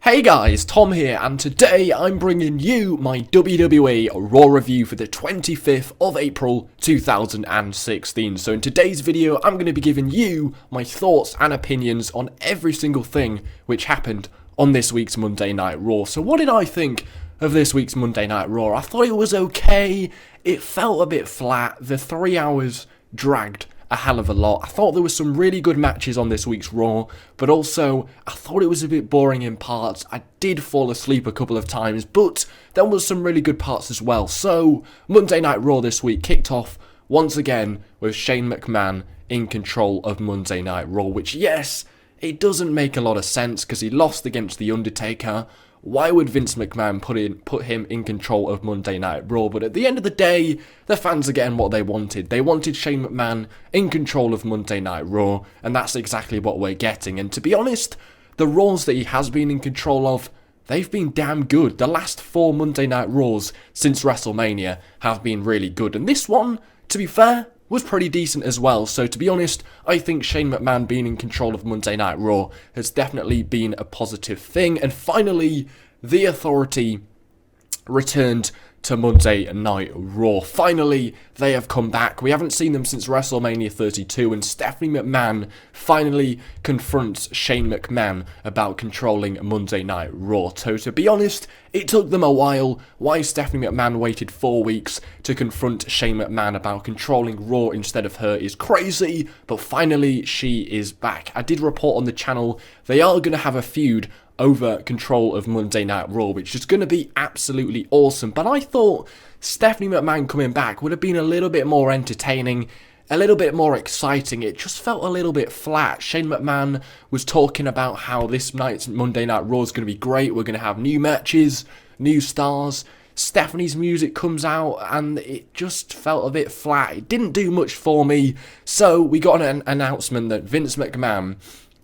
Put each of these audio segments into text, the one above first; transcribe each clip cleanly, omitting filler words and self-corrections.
Hey guys, Tom here, and today I'm bringing you my WWE RAW review for the 25th of April 2016. So in today's video, I'm going to be giving you my thoughts and opinions on every single thing which happened on this week's Monday Night Raw. So what did I think of this week's Monday Night Raw? I thought it was okay. It felt a bit flat. The 3 hours dragged a hell of a lot. I thought there were some really good matches on this week's Raw, but also I thought it was a bit boring in parts. I did fall asleep a couple of times, but there was some really good parts as well. So Monday Night Raw this week kicked off once again with Shane McMahon in control of Monday Night Raw, which, yes, it doesn't make a lot of sense because he lost against The Undertaker. Why would Vince McMahon put him in control of Monday Night Raw? But at the end of the day, the fans are getting what they wanted. They wanted Shane McMahon in control of Monday Night Raw, and that's exactly what we're getting. And to be honest, the Raws that he has been in control of, they've been damn good. The last 4 Monday Night Raws since WrestleMania have been really good. And this one, to be fair, was pretty decent as well. So to be honest, I think Shane McMahon being in control of Monday Night Raw has definitely been a positive thing. And finally, the Authority returned to Monday Night Raw. Finally, they have come back. We haven't seen them since WrestleMania 32, and Stephanie McMahon finally confronts Shane McMahon about controlling Monday Night Raw. So to be honest, it took them a while. Why Stephanie McMahon waited 4 weeks to confront Shane McMahon about controlling Raw instead of her is crazy, but finally she is back. I did report on the channel they are going to have a feud over control of Monday Night Raw, which is going to be absolutely awesome. But I thought Stephanie McMahon coming back would have been a little bit more entertaining, a little bit more exciting. It just felt a little bit flat. Shane McMahon was talking about how this night's Monday Night Raw is going to be great. We're going to have new matches, new stars. Stephanie's music comes out and it just felt a bit flat. It didn't do much for me. So we got an announcement that Vince McMahon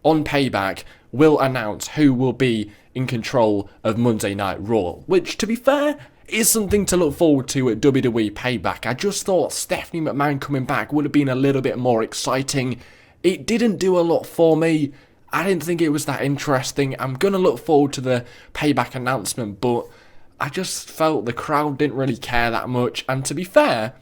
on Payback will announce who will be in control of Monday Night Raw, which, to be fair, is something to look forward to at WWE Payback. I just thought Stephanie McMahon coming back would have been a little bit more exciting. It didn't do a lot for me. I didn't think it was that interesting. I'm going to look forward to the Payback announcement, but I just felt the crowd didn't really care that much. And to be fair,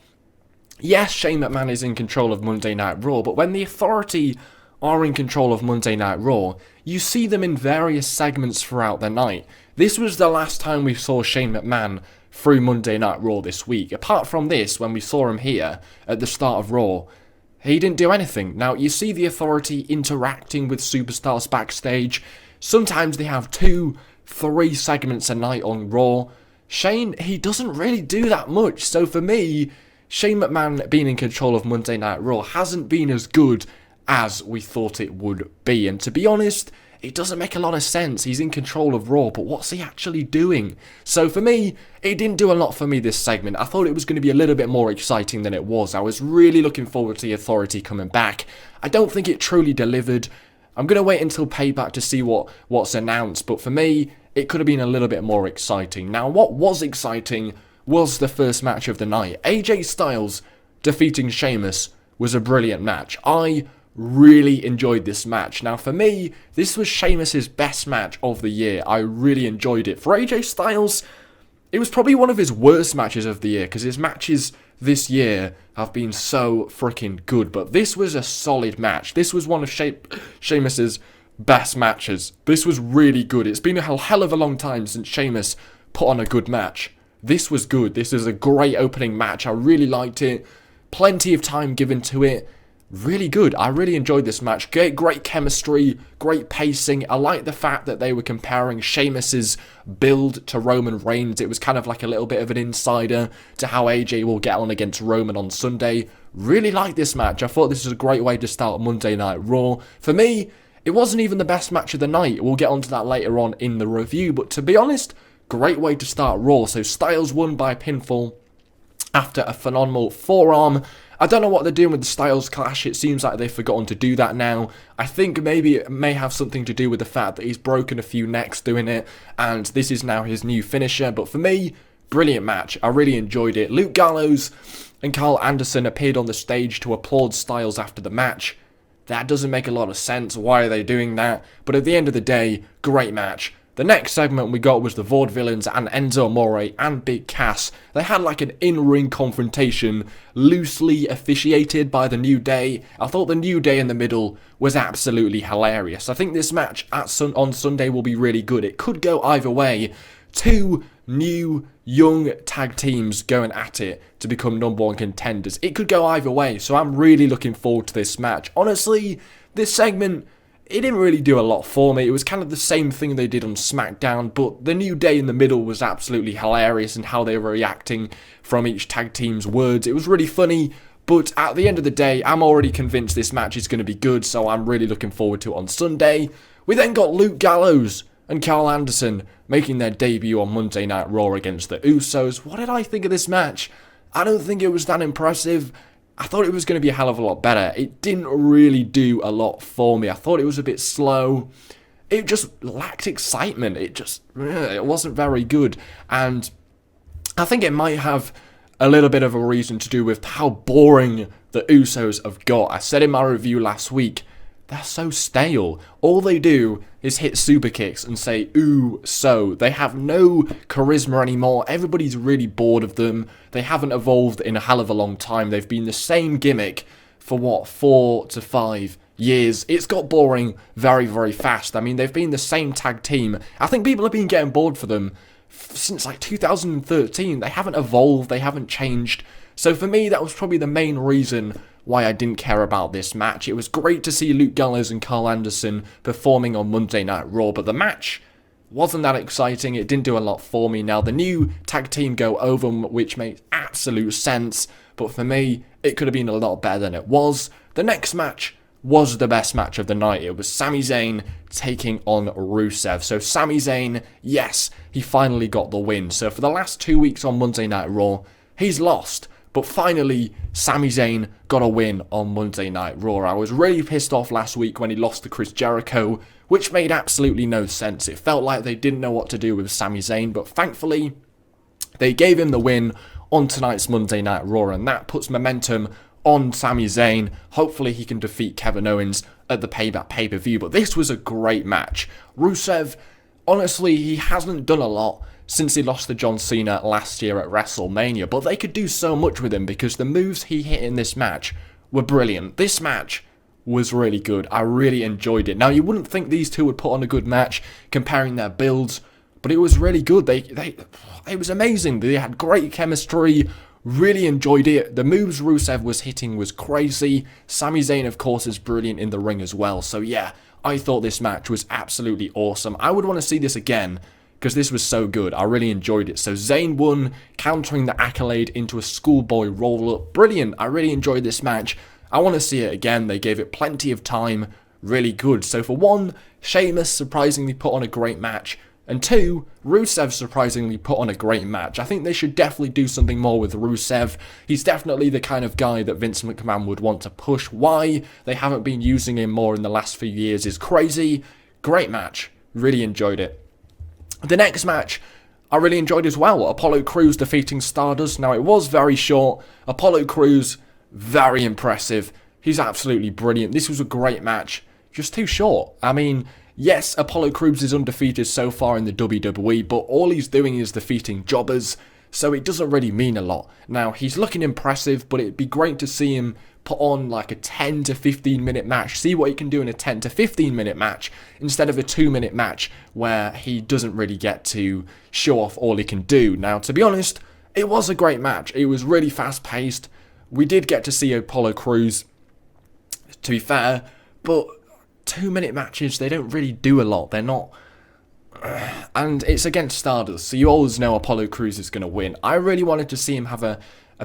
yes, Shane McMahon is in control of Monday Night Raw, but when the Authority are in control of Monday Night Raw, you see them in various segments throughout the night. This was the last time we saw Shane McMahon through Monday Night Raw this week. Apart from this, when we saw him here at the start of Raw, he didn't do anything. Now, you see the Authority interacting with superstars backstage. Sometimes they have 2-3 segments a night on Raw. Shane, he doesn't really do that much. So for me, Shane McMahon being in control of Monday Night Raw hasn't been as good as we thought it would be. And to be honest, it doesn't make a lot of sense. He's in control of Raw, but what's he actually doing? So for me, it didn't do a lot for me this segment. I thought it was going to be a little bit more exciting than it was. I was really looking forward to the Authority coming back. I don't think it truly delivered. I'm going to wait until Payback to see what's announced, but for me, it could have been a little bit more exciting. Now, what was exciting was the first match of the night. AJ Styles defeating Sheamus was a brilliant match. I really enjoyed this match. Now for me, this was Sheamus's best match of the year. I really enjoyed it. For AJ Styles, it was probably one of his worst matches of the year because his matches this year have been so freaking good. But this was a solid match. This was one of Sheamus's best matches. This was really good. It's been a hell of a long time since Sheamus put on a good match. This was good. This is a great opening match. I really liked it. Plenty of time given to it. Really good. I really enjoyed this match. Great chemistry, great pacing. I like the fact that they were comparing Sheamus's build to Roman Reigns. It was kind of like a little bit of an insider to how AJ will get on against Roman on Sunday. Really liked this match. I thought this was a great way to start Monday Night Raw. For me, it wasn't even the best match of the night. We'll get onto that later on in the review. But to be honest, great way to start Raw. So Styles won by pinfall after a phenomenal forearm. I don't know what they're doing with the Styles Clash. It seems like they've forgotten to do that now. I think maybe it may have something to do with the fact that he's broken a few necks doing it, and this is now his new finisher. But for me, brilliant match. I really enjoyed it. Luke Gallows and Carl Anderson appeared on the stage to applaud Styles after the match. That doesn't make a lot of sense. Why are they doing that? But at the end of the day, great match. The next segment we got was the Vaudevillains and Enzo Amore and Big Cass. They had like an in-ring confrontation, loosely officiated by the New Day. I thought the New Day in the middle was absolutely hilarious. I think this match on Sunday will be really good. It could go either way. Two new, young tag teams going at it to become number one contenders. It could go either way, so I'm really looking forward to this match. Honestly, this segment, it didn't really do a lot for me. It was kind of the same thing they did on SmackDown, but the New Day in the middle was absolutely hilarious and how they were reacting from each tag team's words. It was really funny, but at the end of the day, I'm already convinced this match is going to be good, so I'm really looking forward to it on Sunday. We then got Luke Gallows and Carl Anderson making their debut on Monday Night Raw against the Usos. What did I think of this match? I don't think it was that impressive. I thought it was going to be a hell of a lot better. It didn't really do a lot for me. I thought it was a bit slow. It just lacked excitement. It wasn't very good. And I think it might have a little bit of a reason to do with how boring the Usos have got. I said in my review last week, they're so stale. All they do is hit super kicks and say, ooh, so. They have no charisma anymore. Everybody's really bored of them. They haven't evolved in a hell of a long time. They've been the same gimmick for, 4 to 5 years. It's got boring very, very fast. I mean, they've been the same tag team. I think people have been getting bored for them since like 2013. They haven't evolved. They haven't changed. So for me, that was probably the main reason why I didn't care about this match. It was great to see Luke Gallows and Carl Anderson performing on Monday Night Raw, but the match wasn't that exciting. It didn't do a lot for me. Now, the new tag team go over, which makes absolute sense, but for me, it could have been a lot better than it was. The next match was the best match of the night. It was Sami Zayn taking on Rusev. So Sami Zayn, yes, he finally got the win. So for the last 2 weeks on Monday Night Raw, he's lost. But finally, Sami Zayn got a win on Monday Night Raw. I was really pissed off last week when he lost to Chris Jericho, which made absolutely no sense. It felt like they didn't know what to do with Sami Zayn, but thankfully, they gave him the win on tonight's Monday Night Raw, and that puts momentum on Sami Zayn. Hopefully, he can defeat Kevin Owens at the Payback pay-per-view, but this was a great match. Rusev, honestly, he hasn't done a lot since he lost to John Cena last year at WrestleMania, but they could do so much with him because the moves he hit in this match were brilliant. This match was really good. I really enjoyed it. Now, you wouldn't think these two would put on a good match comparing their builds, but it was really good. It was amazing. They had great chemistry. Really enjoyed it. The moves Rusev was hitting was crazy. Sami Zayn, of course, is brilliant in the ring as well. So yeah, I thought this match was absolutely awesome. I would want to see this again, because this was so good. I really enjoyed it. So Zayn won, countering the accolade into a schoolboy roll-up. Brilliant. I really enjoyed this match. I want to see it again. They gave it plenty of time. Really good. So for one, Sheamus surprisingly put on a great match. And two, Rusev surprisingly put on a great match. I think they should definitely do something more with Rusev. He's definitely the kind of guy that Vince McMahon would want to push. Why they haven't been using him more in the last few years is crazy. Great match. Really enjoyed it. The next match, I really enjoyed as well. Apollo Crews defeating Stardust. Now, it was very short. Apollo Crews, very impressive. He's absolutely brilliant. This was a great match. Just too short. I mean, yes, Apollo Crews is undefeated so far in the WWE, but all he's doing is defeating jobbers, so it doesn't really mean a lot. Now, he's looking impressive, but it'd be great to see him put on like a 10 to 15 minute match, see what he can do in a 10 to 15 minute match, instead of a 2-minute match where he doesn't really get to show off all he can do. Now, to be honest, it was a great match. It was really fast paced. We did get to see Apollo Crews, to be fair, but 2-minute matches, they don't really do a lot. They're not... And it's against Stardust, so you always know Apollo Crews is going to win. I really wanted to see him have a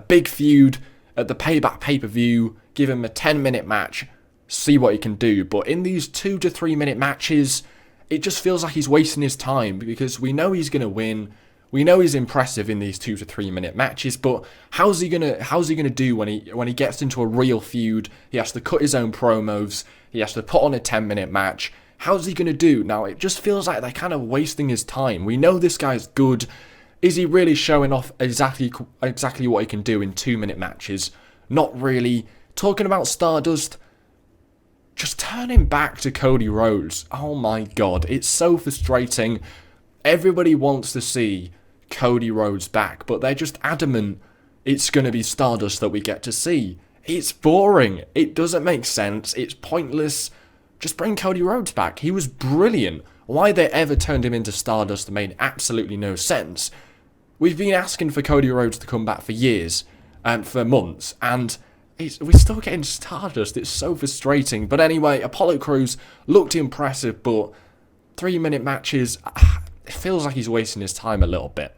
big feud at the Payback pay-per-view, give him a 10-minute match, see what he can do. But in these 2 to 3 minute matches, it just feels like he's wasting his time, because we know he's going to win. We know he's impressive in these 2 to 3 minute matches, but how's he gonna do when he gets into a real feud? He has to cut his own promos. He has to put on a 10-minute match. How's he gonna do? Now, it just feels like they're kind of wasting his time. We know this guy's good. Is he really showing off exactly what he can do in 2-minute matches? Not really. Talking about Stardust, just turn him back to Cody Rhodes. Oh my god, it's so frustrating. Everybody wants to see Cody Rhodes back, but they're just adamant it's going to be Stardust that we get to see. It's boring. It doesn't make sense. It's pointless. Just bring Cody Rhodes back. He was brilliant. Why they ever turned him into Stardust made absolutely no sense. We've been asking for Cody Rhodes to come back for years, and for months, and we're still getting Stardust. It's so frustrating. But anyway, Apollo Crews looked impressive, but 3-minute matches, it feels like he's wasting his time a little bit.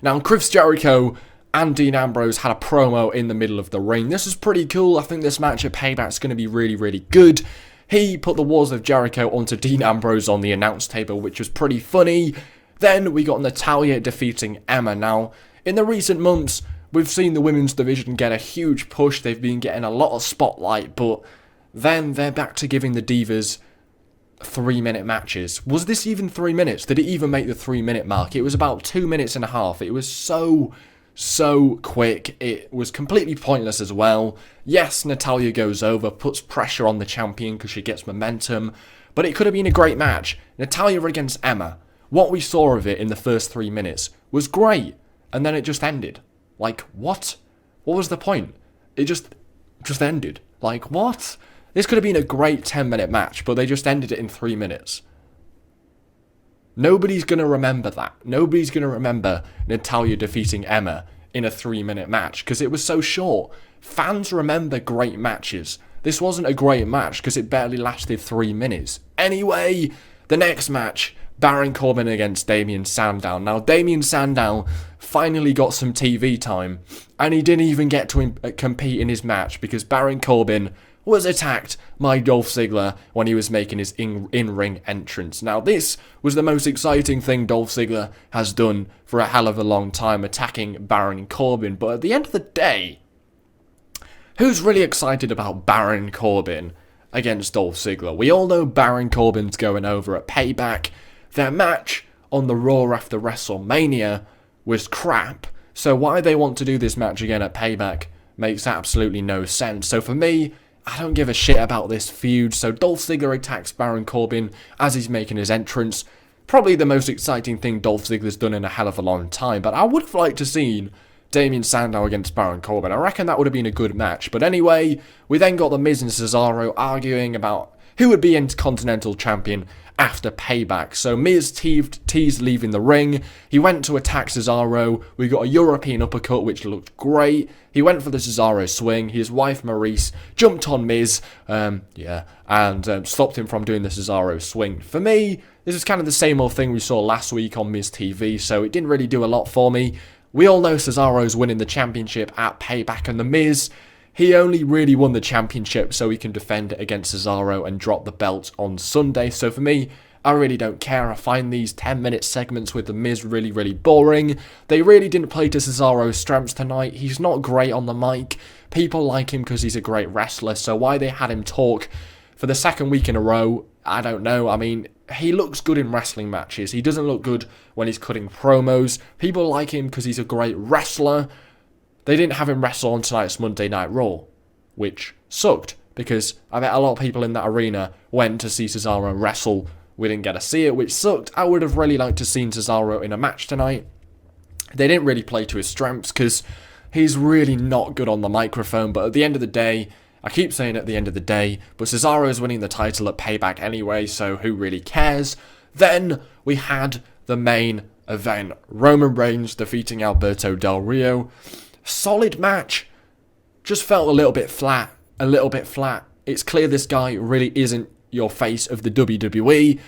Now, Chris Jericho and Dean Ambrose had a promo in the middle of the ring. This is pretty cool. I think this match at Payback is going to be really, really good. He put the Walls of Jericho onto Dean Ambrose on the announce table, which was pretty funny. Then we got Natalya defeating Emma. Now, in the recent months, we've seen the women's division get a huge push. They've been getting a lot of spotlight, but then they're back to giving the Divas 3-minute matches. Was this even 3 minutes? Did it even make the 3-minute mark? It was about 2 minutes and a half. It was so quick. It was completely pointless as well. Yes, Natalya goes over, puts pressure on the champion because she gets momentum, but it could have been a great match. Natalya against Emma. What we saw of it in the first 3 minutes was great, and then it just ended. Like, what? What was the point? It just ended. Like, what? This could have been a great 10-minute match, but they just ended it in 3 minutes. Nobody's going to remember that. Nobody's going to remember Natalya defeating Emma in a 3-minute match because it was so short. Fans remember great matches. This wasn't a great match because it barely lasted 3 minutes. Anyway, the next match, Baron Corbin against Damien Sandow. Now, Damien Sandow finally got some TV time, and he didn't even get to compete in his match because Baron Corbin was attacked by Dolph Ziggler when he was making his in-ring entrance. Now, this was the most exciting thing Dolph Ziggler has done for a hell of a long time, attacking Baron Corbin. But at the end of the day, who's really excited about Baron Corbin against Dolph Ziggler? We all know Baron Corbin's going over at Payback. Their match on the Raw after WrestleMania was crap, so why they want to do this match again at Payback makes absolutely no sense. So for me, I don't give a shit about this feud. So Dolph Ziggler attacks Baron Corbin as he's making his entrance. Probably the most exciting thing Dolph Ziggler's done in a hell of a long time, but I would have liked to seen Damien Sandow against Baron Corbin. I reckon that would have been a good match. But anyway, we then got The Miz and Cesaro arguing about who would be Intercontinental Champion after Payback. So Miz teased leaving the ring. He went to attack Cesaro. We got a European uppercut, which looked great. He went for the Cesaro swing. His wife, Maurice, jumped on Miz, and stopped him from doing the Cesaro swing. For me, this is kind of the same old thing we saw last week on Miz TV, so it didn't really do a lot for me. We all know Cesaro's winning the championship at Payback, and The Miz, he only really won the championship so he can defend it against Cesaro and drop the belt on Sunday. So for me, I really don't care. I find these 10-minute segments with The Miz really, really boring. They really didn't play to Cesaro's strengths tonight. He's not great on the mic. People like him because he's a great wrestler. So why they had him talk for the second week in a row, I don't know. I mean, he looks good in wrestling matches. He doesn't look good when he's cutting promos. People like him because he's a great wrestler. They didn't have him wrestle on tonight's Monday Night Raw, which sucked because I bet a lot of people in that arena went to see Cesaro wrestle. We didn't get to see it, which sucked. I would have really liked to have seen Cesaro in a match tonight. They didn't really play to his strengths because he's really not good on the microphone. But at the end of the day, I keep saying at the end of the day, but Cesaro is winning the title at Payback anyway, so who really cares? Then we had the main event. Roman Reigns defeating Alberto Del Rio. Solid match. Just felt a little bit flat. It's clear this guy really isn't your face of the WWE,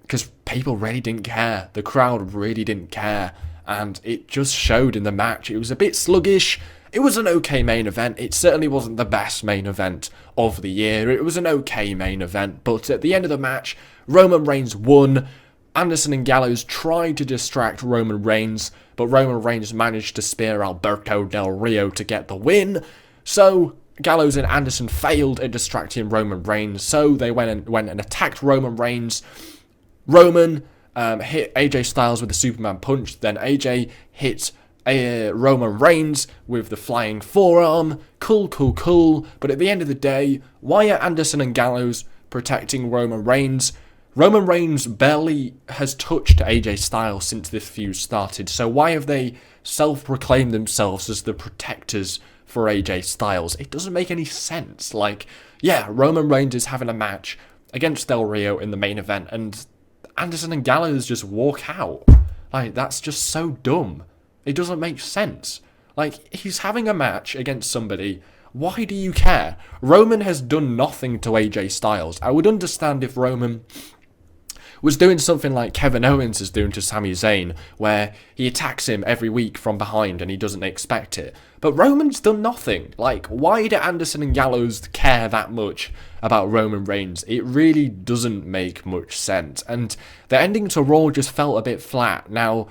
because people really didn't care. The crowd really didn't care, and it just showed in the match. It was a bit sluggish. It was an okay main event. It certainly wasn't the best main event of the year. It was an okay main event, but at the end of the match, Roman Reigns won. Anderson and Gallows tried to distract Roman Reigns, but Roman Reigns managed to spear Alberto Del Rio to get the win. So Gallows and Anderson failed at distracting Roman Reigns, so they went and attacked Roman Reigns. Roman hit AJ Styles with the Superman punch, then AJ hit Roman Reigns with the flying forearm. Cool. But at the end of the day, why are Anderson and Gallows protecting Roman Reigns? Roman Reigns barely has touched AJ Styles since this feud started, so why have they self-proclaimed themselves as the protectors for AJ Styles? It doesn't make any sense. Like, yeah, Roman Reigns is having a match against Del Rio in the main event, and Anderson and Gallows just walk out. Like, that's just so dumb. It doesn't make sense. Like, he's having a match against somebody. Why do you care? Roman has done nothing to AJ Styles. I would understand if Roman was doing something like Kevin Owens is doing to Sami Zayn, where he attacks him every week from behind and he doesn't expect it. But Roman's done nothing. Like, why do Anderson and Gallows care that much about Roman Reigns? It really doesn't make much sense. And the ending to Raw just felt a bit flat. Now,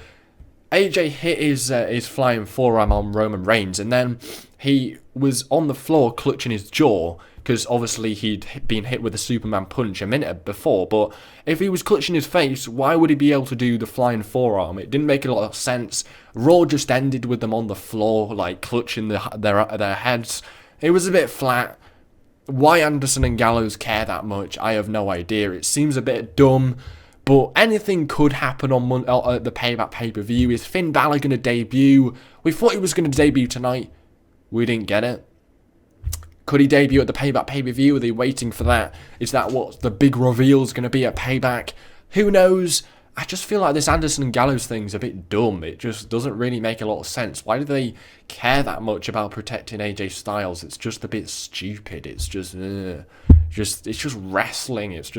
AJ hit his flying forearm on Roman Reigns, and then he was on the floor clutching his jaw, because obviously he'd been hit with a Superman punch a minute before. But if he was clutching his face, why would he be able to do the flying forearm? It didn't make a lot of sense. Raw just ended with them on the floor, like clutching their heads. It was a bit flat. Why Anderson and Gallows care that much, I have no idea. It seems a bit dumb. But anything could happen on the Payback pay-per-view. Is Finn Balor going to debut? We thought he was going to debut tonight. We didn't get it. Could he debut at the Payback pay-per-view? Are they waiting for that? Is that what the big reveal is going to be at Payback? Who knows? I just feel like this Anderson and Gallows thing's a bit dumb. It just doesn't really make a lot of sense. Why do they care that much about protecting AJ Styles? It's just a bit stupid. It's just wrestling. It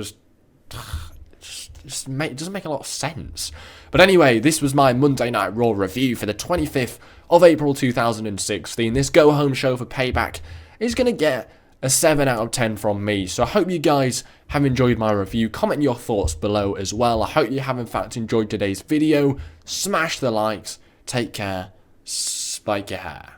doesn't make a lot of sense. But anyway, this was my Monday Night Raw review for the 25th of April 2016. This go-home show for Payback is going to get a 7 out of 10 from me. So I hope you guys have enjoyed my review. Comment your thoughts below as well. I hope you have in fact enjoyed today's video. Smash the likes. Take care. Spike your hair.